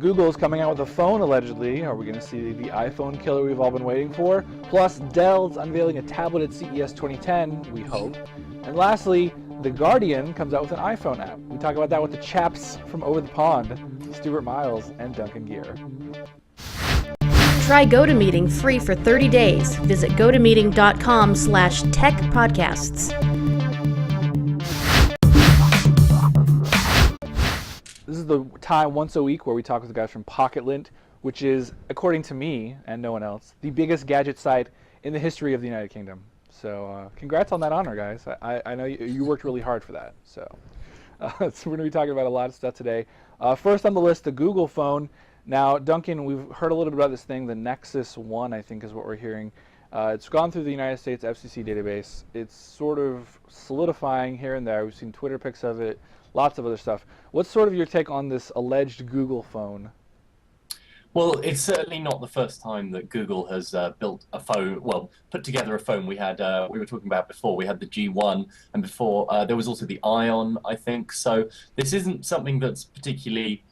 Google is coming out with a phone, allegedly. Are we going to see the iPhone killer we've all been waiting for? Plus, Dell's unveiling a tablet at CES 2010, we hope. And lastly, The Guardian comes out with an iPhone app. We talk about that with the chaps from over the pond, Stuart Miles and Duncan Geere. Try GoToMeeting free for 30 days. Visit gotomeeting.com/techpodcasts. This is the time once a week where we talk with the guys from Pocket Lint, which is, according to me and no one else, the biggest gadget site in the history of the United Kingdom. So congrats on that honor, guys. I know you worked really hard for that. So we're going to be talking about a lot of stuff today. First on the list, the Google phone. Now, Duncan, we've heard a little bit about this thing, the Nexus 1, I think is what we're hearing. It's gone through the United States FCC database. It's sort of solidifying here and there. We've seen Twitter pics of it, lots of other stuff. What's sort of your take on this alleged Google phone? Well, it's certainly not the first time that Google has built a phone, well, put together a phone. We were talking about before, we had the G1, and before there was also the Ion, I think. So this isn't something that's particularly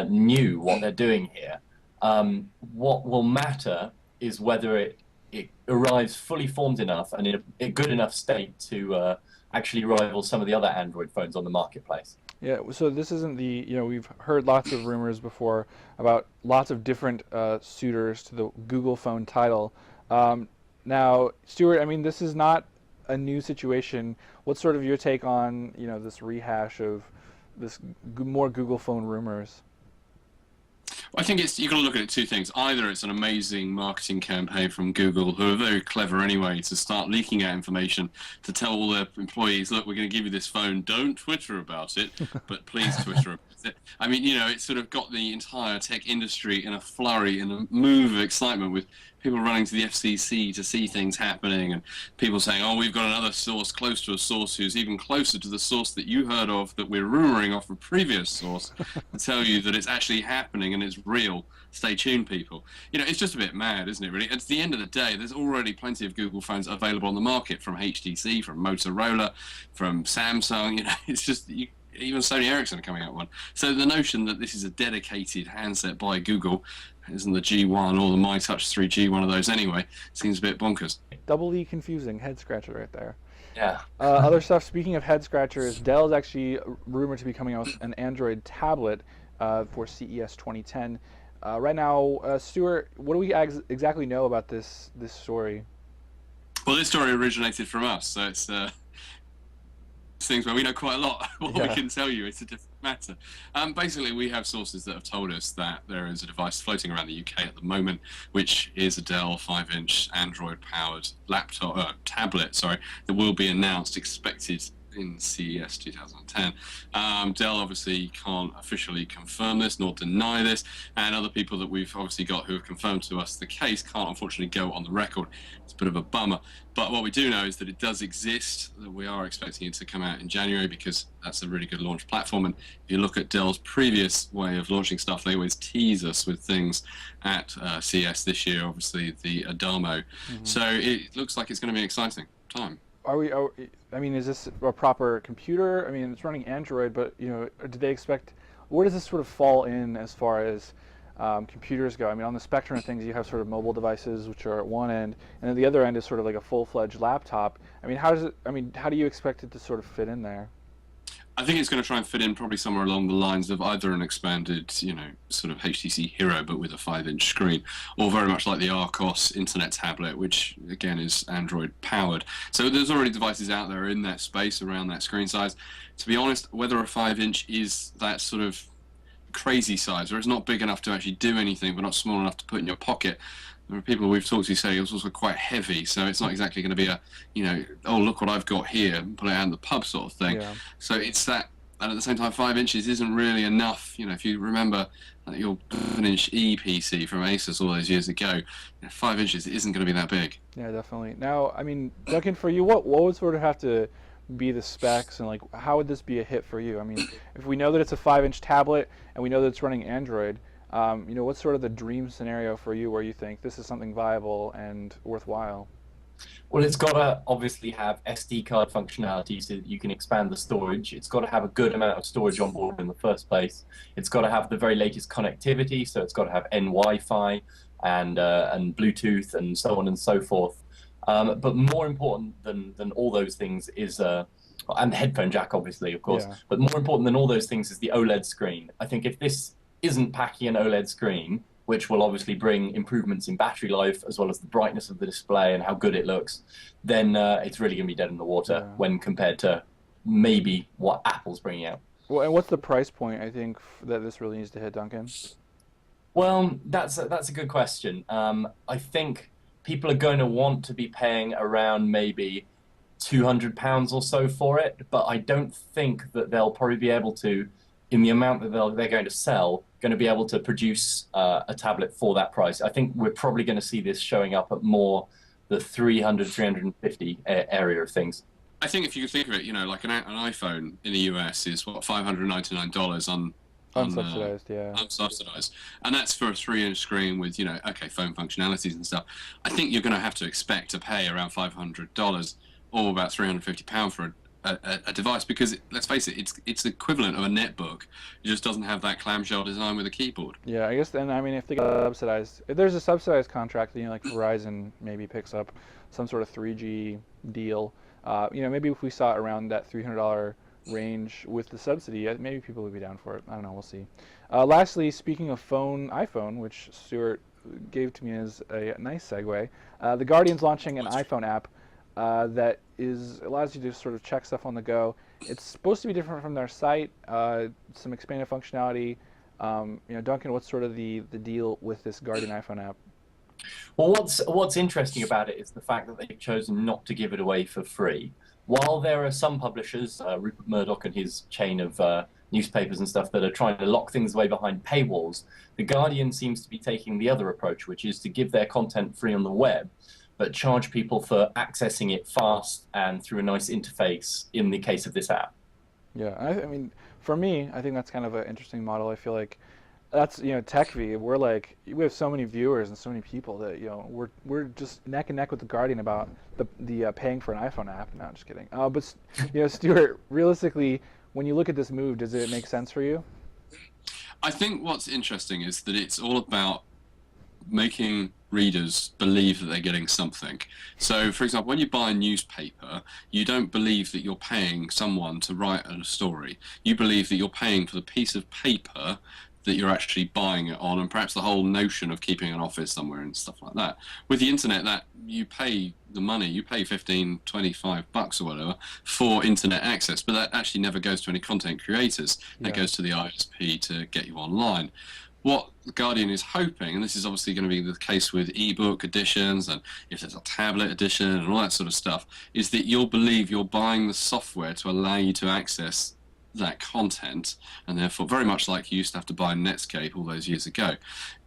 new, what they're doing here. What will matter is whether it arrives fully formed enough and in a good enough state to actually rival some of the other Android phones on the marketplace. Yeah, so this isn't the, we've heard lots of rumors before about lots of different suitors to the Google phone title. Now, Stuart, I mean, this is not a new situation. What's sort of your take on, this rehash of this more Google phone rumors? I think you've got to look at it two things. Either it's an amazing marketing campaign from Google, who are very clever anyway, to start leaking out information to tell all their employees, look, we're going to give you this phone, don't Twitter about it, but please Twitter about it. I mean, it's sort of got the entire tech industry in a flurry, in a move of excitement, with people running to the FCC to see things happening, and people saying, oh, we've got another source close to a source who's even closer to the source that you heard of that we're rumoring off a previous source to tell you that it's actually happening and it's real. Stay tuned, people. It's just a bit mad, isn't it, really? At the end of the day, there's already plenty of Google phones available on the market, from HTC, from Motorola, from Samsung. It's just... even Sony Ericsson are coming out with one. So the notion that this is a dedicated handset by Google, isn't the G1 or the MyTouch 3G one of those anyway, seems a bit bonkers. Doubly confusing, head scratcher right there. Yeah. Other stuff, speaking of head scratchers, Dell is actually rumored to be coming out with an Android tablet for CES 2010. Right now, Stuart, what do we exactly know about this story? Well, this story originated from us, so it's... things where we know quite a lot. What we can tell you, it's a different matter. Basically, we have sources that have told us that there is a device floating around the UK at the moment, which is a Dell 5-inch Android-powered tablet, that will be announced, expected in CES 2010. Dell obviously can't officially confirm this nor deny this, and other people that we've obviously got who have confirmed to us the case can't unfortunately go on the record. It's a bit of a bummer. But what we do know is that it does exist, that we are expecting it to come out in January, because that's a really good launch platform. And if you look at Dell's previous way of launching stuff, they always tease us with things at CES this year, obviously the Adamo. So it looks like it's going to be an exciting time. I mean, is this a proper computer? I mean, it's running Android, but, do they expect, where does this sort of fall in as far as computers go? I mean, on the spectrum of things, you have sort of mobile devices, which are at one end, and then the other end is sort of like a full-fledged laptop. I mean, how do you expect it to sort of fit in there? I think it's going to try and fit in probably somewhere along the lines of either an expanded, sort of HTC Hero, but with a 5-inch screen, or very much like the Arcos internet tablet, which again is Android powered. So there's already devices out there in that space around that screen size. To be honest, whether a 5-inch is that sort of crazy size, or it's not big enough to actually do anything, but not small enough to put in your pocket. There are people we've talked to say it's also quite heavy, so it's not exactly going to be a, oh, look what I've got here, pull it out in the pub sort of thing. Yeah. So it's that, and at the same time, 5 inches isn't really enough. If you remember your 7-inch E-PC from Asus all those years ago, 5 inches isn't going to be that big. Yeah, definitely. Now, I mean, Duncan, for you, what would sort of have to be the specs, and how would this be a hit for you? I mean, if we know that it's a 5-inch tablet and we know that it's running Android, what's sort of the dream scenario for you where you think this is something viable and worthwhile? Well, it's got to obviously have SD card functionality so that you can expand the storage. It's got to have a good amount of storage on board in the first place. It's got to have the very latest connectivity, so it's got to have N-Wi-Fi and Bluetooth and so on and so forth. But more important than all those things is and the headphone jack, obviously, of course. Yeah. But more important than all those things is the OLED screen. I think if this isn't packing an OLED screen, which will obviously bring improvements in battery life as well as the brightness of the display and how good it looks, then it's really going to be dead in the water when compared to maybe what Apple's bringing out. Well, and what's the price point, I think, that this really needs to hit, Duncan? Well, that's a good question. I think people are going to want to be paying around maybe £200 or so for it, but I don't think that they'll probably be able to, in the amount that they're going to sell, going to be able to produce a tablet for that price. I think we're probably going to see this showing up at more the 300, 350 area of things. I think if you think of it, like an iPhone in the US is what, $599 on Unsubsidized, unsubsidized, and that's for a 3-inch screen with phone functionalities and stuff. I think you're going to have to expect to pay around $500 or about £350 for a device, because let's face it, it's equivalent of a netbook. It just doesn't have that clamshell design with a keyboard. Yeah, I guess. And I mean, if they get subsidized, if there's a subsidized contract, like Verizon maybe picks up some sort of 3G deal. Maybe if we saw it around that $300 range with the subsidy, maybe people would be down for it. I don't know. We'll see. Lastly, speaking of iPhone, which Stuart gave to me as a nice segue, the Guardian's launching an iPhone app that allows you to sort of check stuff on the go. It's supposed to be different from their site, some expanded functionality. Duncan, what's sort of the deal with this Guardian iPhone app? Well, what's interesting about it is the fact that they've chosen not to give it away for free. While there are some publishers, Rupert Murdoch and his chain of newspapers and stuff, that are trying to lock things away behind paywalls, The Guardian seems to be taking the other approach, which is to give their content free on the web, but charge people for accessing it fast and through a nice interface in the case of this app. Yeah, I mean, for me, I think that's kind of an interesting model. I feel like that's, TechV, we have so many viewers and so many people that, we're just neck and neck with The Guardian about the paying for an iPhone app. No, I'm just kidding. But, Stuart, realistically, when you look at this move, does it make sense for you? I think what's interesting is that it's all about making readers believe that they're getting something. So, for example, when you buy a newspaper, you don't believe that you're paying someone to write a story. You believe that you're paying for the piece of paper that you're actually buying it on, and perhaps the whole notion of keeping an office somewhere and stuff like that. With the internet, that you pay the money, you pay $15, $25 or whatever for internet access, but that actually never goes to any content creators. That goes to the ISP to get you online. What The Guardian is hoping, and this is obviously going to be the case with ebook editions and if there's a tablet edition and all that sort of stuff, is that you'll believe you're buying the software to allow you to access that content, and therefore very much like you used to have to buy Netscape all those years ago.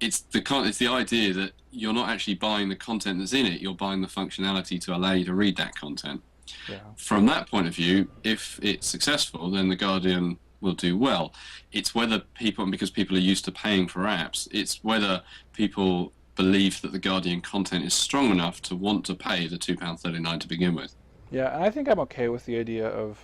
It's the idea that you're not actually buying the content that's in it, you're buying the functionality to allow you to read that content. Yeah. From that point of view, if it's successful, then The Guardian will do well. It's whether people, because people are used to paying for apps, it's whether people believe that The Guardian content is strong enough to want to pay the £2.39 to begin with. Yeah, and I think I'm okay with the idea of,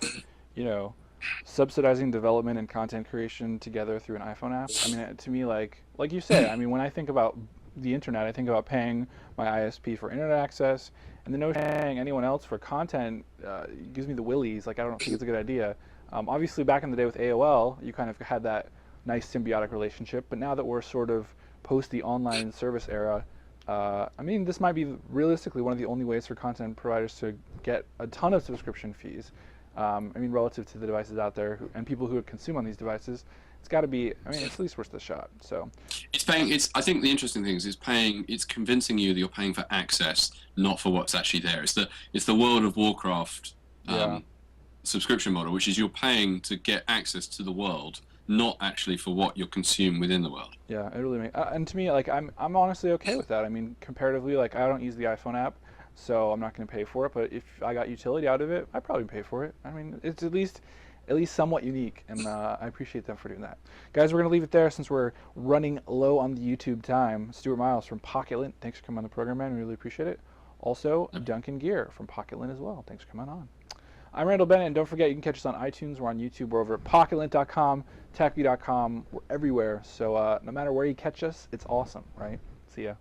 subsidizing development and content creation together through an iPhone app. I mean, to me, like you said, I mean, when I think about the internet, I think about paying my ISP for internet access, and the notion of paying anyone else for content gives me the willies. Like, I don't think it's a good idea. Obviously, back in the day with AOL, you kind of had that nice symbiotic relationship, but now that we're sort of post the online service era, I mean, this might be realistically one of the only ways for content providers to get a ton of subscription fees. I mean, relative to the devices out there and people who consume on these devices, it's got to be. I mean, it's at least worth the shot. So, it's paying. I think the interesting thing is paying. It's convincing you that you're paying for access, not for what's actually there. It's the World of Warcraft subscription model, which is you're paying to get access to the world, not actually for what you consume within the world. Yeah, it really makes. And to me, like, I'm honestly okay with that. I mean, comparatively, like, I don't use the iPhone app, so I'm not going to pay for it. But if I got utility out of it, I'd probably pay for it. I mean, it's at least somewhat unique, and I appreciate them for doing that. Guys, we're going to leave it there since we're running low on the YouTube time. Stuart Miles from Pocket Lint, thanks for coming on the program, man. We really appreciate it. Also, Duncan Geere from Pocket Lint as well. Thanks for coming on. I'm Randall Bennett, and don't forget, you can catch us on iTunes. We're on YouTube. We're over at PocketLint.com, TechView.com. We're everywhere. So no matter where you catch us, it's awesome, right? See ya.